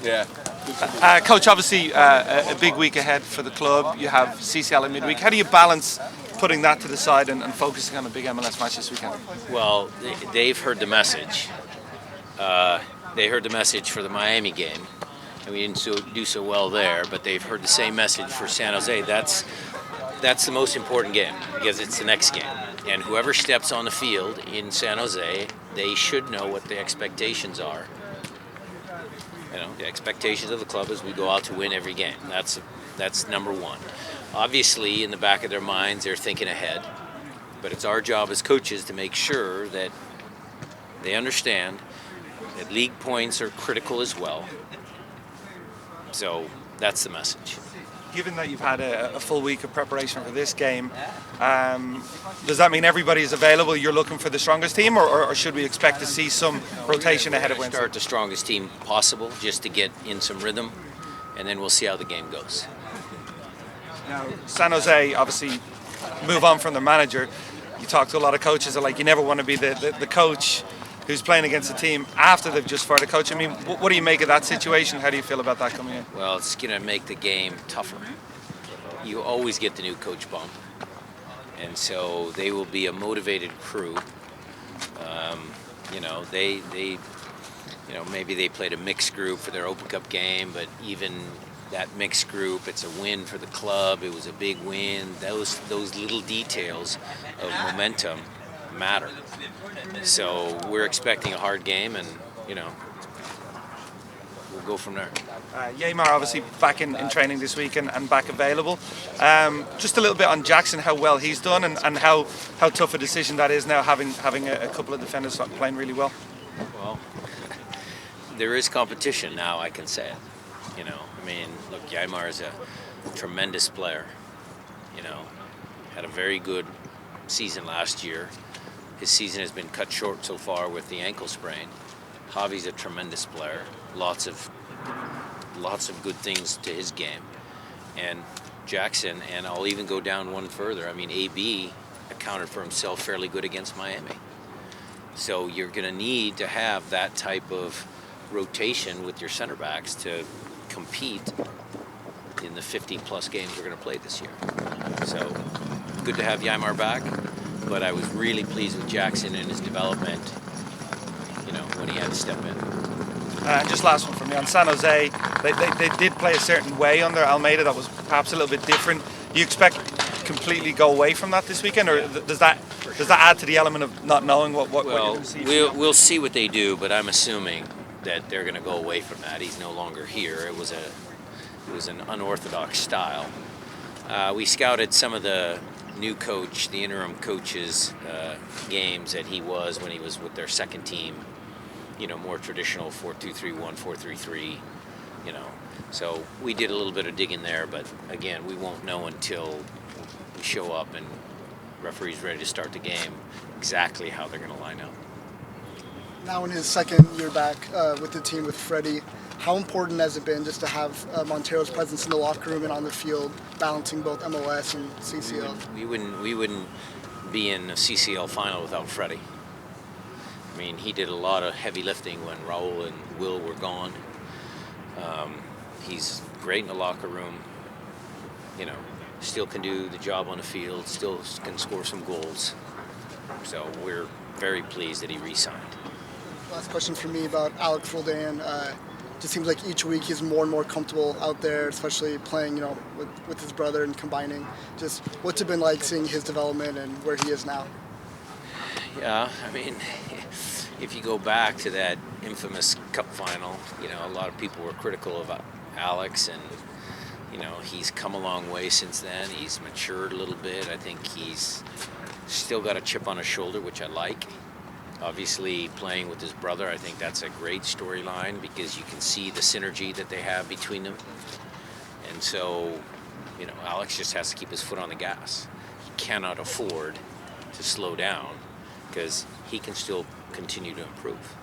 Yeah. Coach, obviously a big week ahead for the club. You have CCL in midweek. How do you balance putting that to the side and focusing on a big MLS match this weekend? Well, they've heard the message. They heard the message for the Miami game, and we didn't do so well there, but they've heard the same message for San Jose. That's the most important game because it's the next game. And whoever steps on the field in San Jose, they should know what the expectations are. You know, the expectations of the club is we go out to win every game. That's number one. Obviously, in the back of their minds, they're thinking ahead. But it's our job as coaches to make sure that they understand that league points are critical as well. So that's the message. Given that you've had a full week of preparation for this game, does that mean everybody is available? You're looking for the strongest team, or should we expect to see some rotation ahead of Wednesday? Start the strongest team possible just to get in some rhythm, and then we'll see how the game goes. Now, San Jose obviously move on from the manager. You talk to a lot of coaches, like you never want to be the coach who's playing against a team after they've just fired a coach. I mean, what do you make of that situation? How do you feel about that coming in? Well, it's going to make the game tougher. You always get the new coach bump, and so they will be a motivated crew. Maybe they played a mixed group for their Open Cup game, but even that mixed group, it's a win for the club. It was a big win. Those little details of momentum matter. So we're expecting a hard game, and we'll go from there. Yeimar obviously back in training this week and back available. Just a little bit on Jackson, how well he's done, and how tough a decision that is now having a couple of defenders playing really well. Well, there is competition now, I can say it. Look, Yeimar is a tremendous player. Had a very good season last year. His season has been cut short so far with the ankle sprain. Javi's a tremendous player. Lots of good things to his game. And Jackson, and I'll even go down one further. AB accounted for himself fairly good against Miami. So you're going to need to have that type of rotation with your center backs to compete in the 50-plus games we're going to play this year. So good to have Yeimar back. But I was really pleased with Jackson and his development, when he had to step in. Just last one from me. On San Jose, they did play a certain way under Almeida that was perhaps a little bit different. Do you expect completely go away from that this weekend, or does that add to the element of not knowing what you're going to see? We'll see what they do, but I'm assuming that they're going to go away from that. He's no longer here. It was an unorthodox style. We scouted some of the new coach, the interim coach's games that he was when he was with their second team, more traditional 4-2-3-1, 4-3-3, So we did a little bit of digging there, but again, we won't know until we show up and referee's ready to start the game exactly how they're going to line up. Now in his second year back with the team with Fredy, how important has it been just to have Montero's presence in the locker room and on the field, balancing both MLS and CCL? We wouldn't be in a CCL final without Fredy. He did a lot of heavy lifting when Raul and Will were gone. He's great in the locker room. Still can do the job on the field. Still can score some goals. So we're very pleased that he re-signed. Last question for me about Alex Roldan. Just seems like each week he's more and more comfortable out there, especially playing, with his brother and combining. Just what's it been like seeing his development and where he is now? Yeah, if you go back to that infamous Cup final, a lot of people were critical of Alex, and he's come a long way since then. He's matured a little bit. I think he's still got a chip on his shoulder, which I like. Obviously, playing with his brother, I think that's a great storyline because you can see the synergy that they have between them. And so, Alex just has to keep his foot on the gas. He cannot afford to slow down because he can still continue to improve.